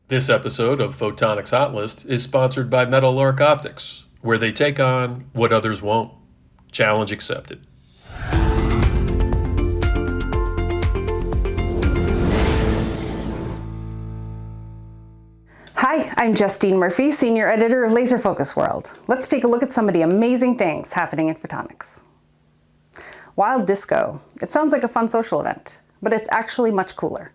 This episode of Photonics Hot List is sponsored by Metal-Arc Optics, where they take on what others won't. Challenge accepted. Hi, I'm Justine Murphy, Senior Editor of Laser Focus World. Let's take a look at some of the amazing things happening in photonics. wildDISCO. It sounds like a fun social event, but it's actually much cooler.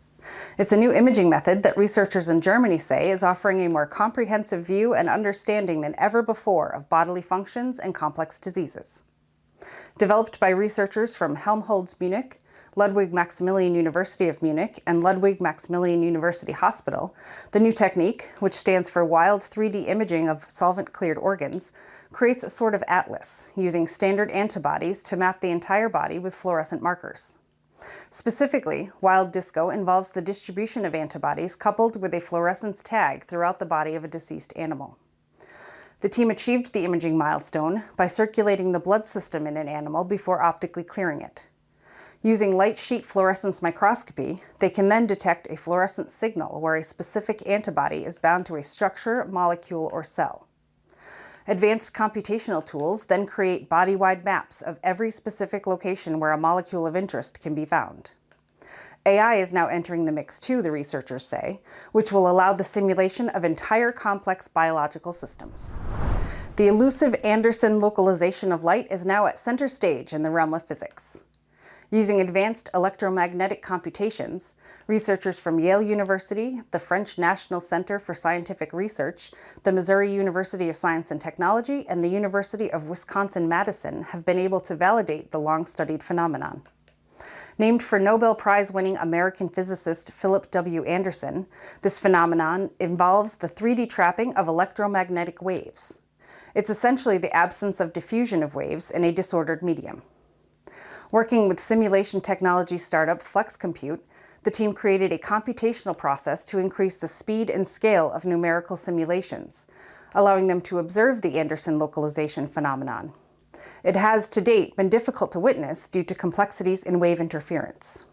It's a new imaging method that researchers in Germany say is offering a more comprehensive view and understanding than ever before of bodily functions and complex diseases. Developed by researchers from Helmholtz Munich, Ludwig Maximilian University of Munich, and Ludwig Maximilian University Hospital, the new technique, which stands for wild 3D imaging of solvent-cleared organs, creates a sort of atlas, using standard antibodies to map the entire body with fluorescent markers. Specifically, wildDISCO involves the distribution of antibodies coupled with a fluorescence tag throughout the body of a deceased animal. The team achieved the imaging milestone by circulating the blood system in an animal before optically clearing it. Using light sheet fluorescence microscopy, they can then detect a fluorescent signal where a specific antibody is bound to a structure, molecule, or cell. Advanced computational tools then create body-wide maps of every specific location where a molecule of interest can be found. AI is now entering the mix too, the researchers say, which will allow the simulation of entire complex biological systems. The elusive Anderson localization of light is now at center stage in the realm of physics. Using advanced electromagnetic computations, researchers from Yale University, the French National Center for Scientific Research, the Missouri University of Science and Technology, and the University of Wisconsin-Madison have been able to validate the long-studied phenomenon. Named for Nobel Prize-winning American physicist Philip W. Anderson, this phenomenon involves the 3D trapping of electromagnetic waves. It's essentially the absence of diffusion of waves in a disordered medium. Working with simulation technology startup Flex Compute, the team created a computational process to increase the speed and scale of numerical simulations, allowing them to observe the Anderson localization phenomenon. It has, to date, been difficult to witness due to complexities in wave interference.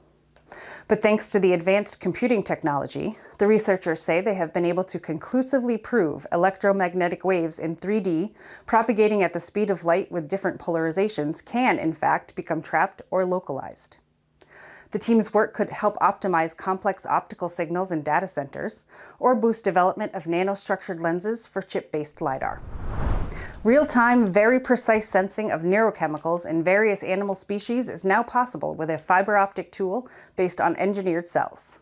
But thanks to the advanced computing technology, the researchers say they have been able to conclusively prove electromagnetic waves in 3D propagating at the speed of light with different polarizations can, in fact, become trapped or localized. The team's work could help optimize complex optical signals in data centers or boost development of nanostructured lenses for chip-based LiDAR. Real-time, very precise sensing of neurochemicals in various animal species is now possible with a fiber-optic tool based on engineered cells.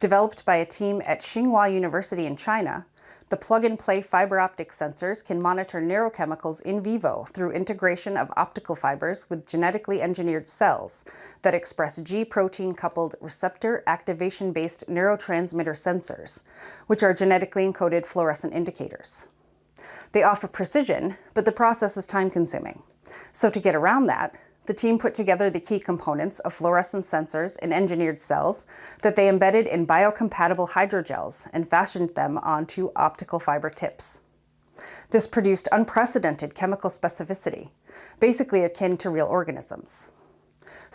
Developed by a team at Tsinghua University in China, the plug-and-play fiber-optic sensors can monitor neurochemicals in vivo through integration of optical fibers with genetically engineered cells that express G-protein-coupled receptor activation-based neurotransmitter sensors, which are genetically encoded fluorescent indicators. They offer precision, but the process is time-consuming. So to get around that, the team put together the key components of fluorescence sensors in engineered cells that they embedded in biocompatible hydrogels and fashioned them onto optical fiber tips. This produced unprecedented chemical specificity, basically akin to real organisms.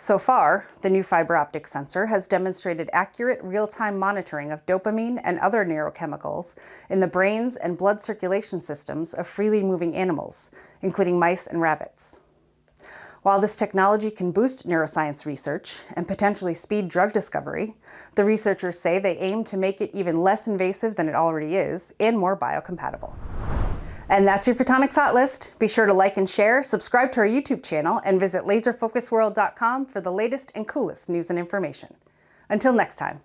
So far, the new fiber-optic sensor has demonstrated accurate real-time monitoring of dopamine and other neurochemicals in the brains and blood circulation systems of freely moving animals, including mice and rabbits. While this technology can boost neuroscience research and potentially speed drug discovery, the researchers say they aim to make it even less invasive than it already is and more biocompatible. And that's your Photonics Hot List. Be sure to like and share, subscribe to our YouTube channel, and visit laserfocusworld.com for the latest and coolest news and information. Until next time.